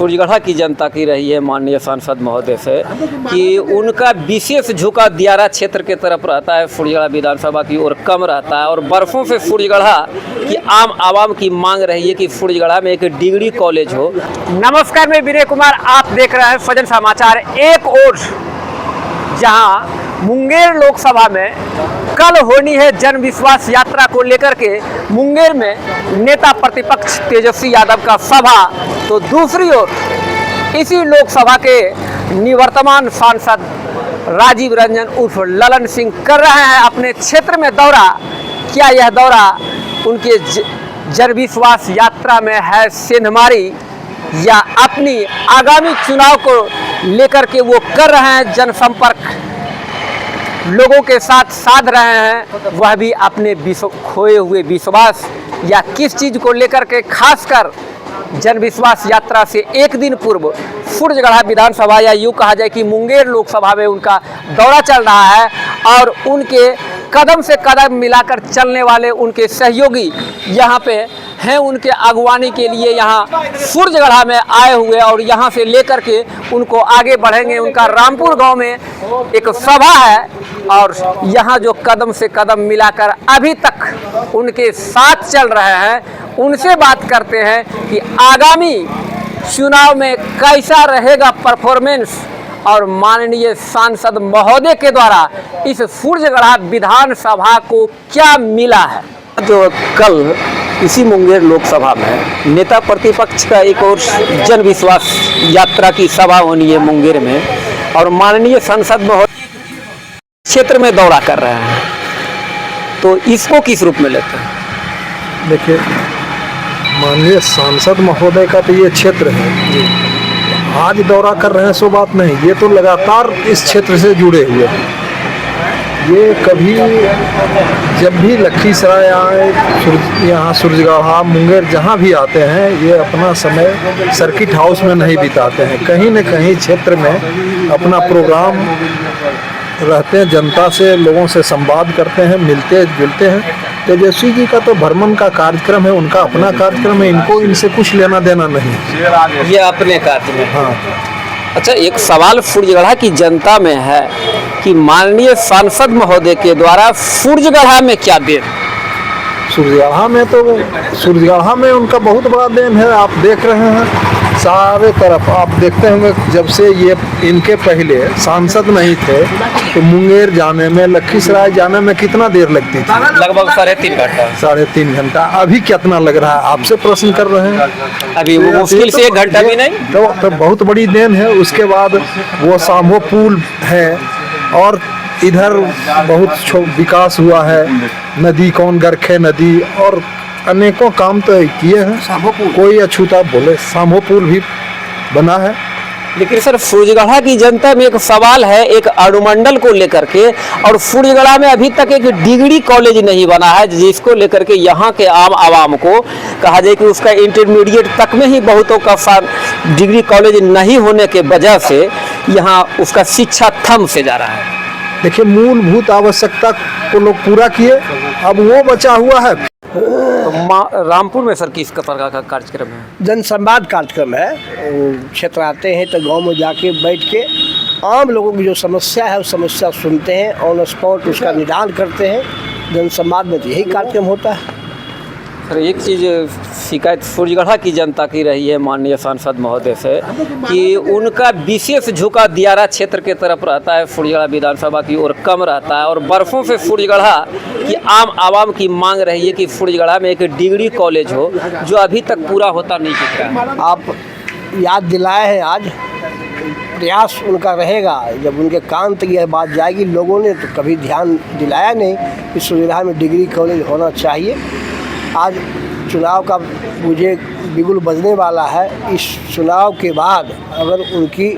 फुर्जगढ़ा की जनता की रही है माननीय सांसद महोदय से कि उनका विशेष झुकाव दियारा क्षेत्र के तरफ रहता है, फुर्जगढ़ा विधानसभा की ओर कम रहता है। और बरसों से फुर्जगढ़ा की आवाम की मांग रही है कि फुर्जगढ़ा में एक डिग्री कॉलेज हो। नमस्कार, मैं विनय कुमार, आप देख रहे हैं सजन समाचार। एक और जहां मुंगेर लोकसभा में कल होनी है जन विश्वास यात्रा को लेकर के मुंगेर में नेता प्रतिपक्ष तेजस्वी यादव का सभा, तो दूसरी ओर इसी लोकसभा के निवर्तमान सांसद राजीव रंजन उर्फ ललन सिंह कर रहे हैं अपने क्षेत्र में दौरा। क्या यह दौरा उनके जन विश्वास यात्रा में है सेंधमारी या अपनी आगामी चुनाव को लेकर के वो कर रहे हैं जनसंपर्क, लोगों के साथ साध रहे हैं, वह भी अपने खोए हुए विश्वास या किस चीज़ को लेकर के खासकर जन विश्वास यात्रा से एक दिन पूर्व फुर्जगढ़ा विधानसभा या यूँ कहा जाए कि मुंगेर लोकसभा में उनका दौरा चल रहा है और उनके कदम से कदम मिलाकर चलने वाले उनके सहयोगी यहाँ पे हैं, उनके अगवानी के लिए यहाँ फुर्जगढ़ा में आए हुए और यहाँ से लेकर के उनको आगे बढ़ेंगे। उनका रामपुर गांव में एक सभा है और यहाँ जो कदम से कदम मिलाकर अभी तक उनके साथ चल रहे हैं, उनसे बात करते हैं कि आगामी चुनाव में कैसा रहेगा परफॉर्मेंस और माननीय सांसद महोदय के द्वारा इस फुर्जगढ़ा विधानसभा को क्या मिला है। जो कल इसी मुंगेर लोकसभा में नेता प्रतिपक्ष का एक और जन विश्वास यात्रा की सभा होनी है मुंगेर में और माननीय सांसद महोदय क्षेत्र में दौरा कर रहे हैं, तो इसको किस रूप में लेते हैं? देखिए, माननीय सांसद महोदय का तो ये क्षेत्र है, आज दौरा कर रहे हैं सो बात नहीं, ये तो लगातार इस क्षेत्र से जुड़े हुए हैं। ये कभी जब भी लखीसराय आए, यहाँ सुरजगढ़ा मुंगेर जहाँ भी आते हैं, ये अपना समय सर्किट हाउस में नहीं बिताते हैं, कहीं न कहीं क्षेत्र में अपना प्रोग्राम रहते हैं, जनता से लोगों से संवाद करते हैं, मिलते जुलते हैं। तेजस्वी जी का तो भ्रमण का कार्यक्रम है, उनका अपना कार्यक्रम है, इनको इनसे कुछ लेना देना नहीं, ये अपने कार्य में। हाँ। अच्छा, एक सवाल फुर्जगढ़ा की जनता में है कि माननीय सांसद महोदय के द्वारा फुर्जगढ़ा में क्या देन? सुरजगढ़ा में उनका बहुत बड़ा देन है। आप देख रहे हैं सारे तरफ, आप देखते होंगे जब से ये इनके पहले सांसद नहीं थे तो मुंगेर जाने में, लखीसराय जाने में कितना देर लगती थी? लगभग 3.5 घंटा। 3.5 घंटा। अभी कितना लग रहा है? आपसे प्रश्न कर रहे हैं। अभी वो मुश्किल से 1 घंटा भी नहीं। तो बहुत बड़ी देन है। उसके बाद वो सामो पुल है और इधर बहुत विकास हुआ है, नदी कौन गरखे नदी और अनेकों काम तो किए हैं। कोई अछूता बोले, सामो पुल भी बना है। लेकिन सर, फुर्जगढ़ा की जनता में एक सवाल है एक अनुमंडल को लेकर के, और फुर्जगढ़ा में अभी तक एक डिग्री कॉलेज नहीं बना है, जिसको लेकर के यहाँ के आम आवाम को कहा जाए कि उसका इंटरमीडिएट तक में ही बहुतों का डिग्री कॉलेज नहीं होने के वजह से यहाँ उसका शिक्षा थम से जा रहा है। देखिए, मूलभूत आवश्यकता को लोग पूरा किए, अब वो बचा हुआ है। तो रामपुर में सर किस प्रकार का कार्यक्रम है? जनसंवाद कार्यक्रम है। क्षेत्र आते हैं तो गांव में जाके बैठ के आम लोगों की जो समस्या है उस समस्या सुनते हैं, ऑन स्पॉट उसका निदान करते हैं। जनसंवाद में तो यही कार्यक्रम होता है। सर, एक चीज़ शिकायत फुर्जगढ़ा की जनता की रही है माननीय सांसद महोदय से कि उनका विशेष झुकाव दियारा क्षेत्र के तरफ रहता है, फुर्जगढ़ा विधानसभा की ओर कम रहता है। और बरसों से फुर्जगढ़ा की आवाम की मांग रही है कि फुर्जगढ़ा में एक डिग्री कॉलेज हो, जो अभी तक पूरा होता नहीं दिख रहा है। आप याद दिलाए हैं, आज प्रयास उनका रहेगा। जब उनके कान तक यह बात जाएगी, लोगों ने तो कभी ध्यान दिलाया नहीं कि सुरजगढ़ा में डिग्री कॉलेज होना चाहिए। आज चुनाव का मुझे बिगुल बजने वाला है। इस चुनाव के बाद अगर उनकी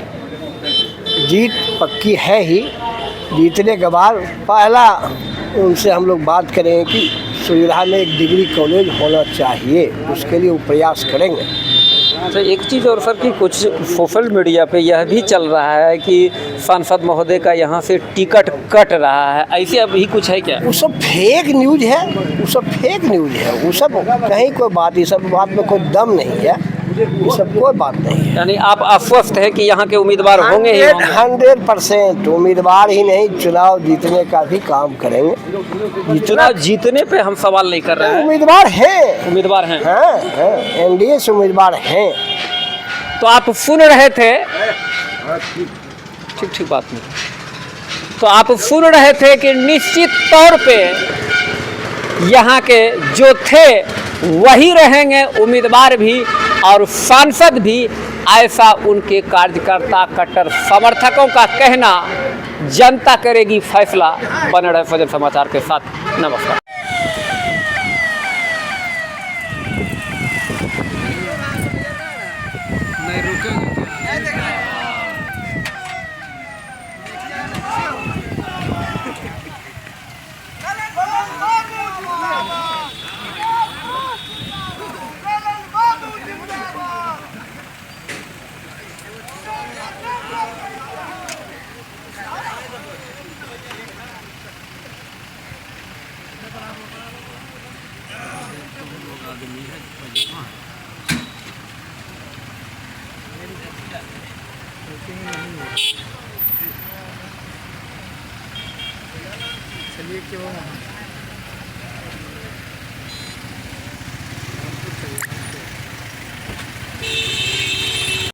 जीत पक्की है ही, जीतने के बाद पहला उनसे हम लोग बात करेंगे कि सुरजगढ़ा में एक डिग्री कॉलेज होना चाहिए, उसके लिए वो प्रयास करेंगे। अच्छा, एक चीज़ और सर कि कुछ सोशल मीडिया पे यह भी चल रहा है कि सांसद महोदय का यहाँ से टिकट कट रहा है, ऐसे अभी कुछ है क्या? वो सब फेक न्यूज़ है, वो सब फेक न्यूज़ है, वो सब कहीं कोई बात, इस सब बात में कोई दम नहीं है। ये सब कोई बात नहीं है। यानी आप आश्वस्त है कि यहाँ के उम्मीदवार होंगे ही होंगे? 100% उम्मीदवार ही नहीं, चुनाव जीतने का भी काम करेंगे। चुनाव जीतने पे हम सवाल नहीं कर रहे हैं, उम्मीदवार हैं, उम्मीदवार हैं। हैं, एनडीए से उम्मीदवार हैं। तो आप सुन रहे थे, ठीक बात नहीं, तो आप सुन रहे थे कि निश्चित तौर पे यहाँ के जो थे वही रहेंगे उम्मीदवार भी और सांसद भी, ऐसा उनके कार्यकर्ता कट्टर समर्थकों का कहना। जनता करेगी फैसला। बने रहे फजल समाचार के साथ। नमस्कार। चलिए क्यों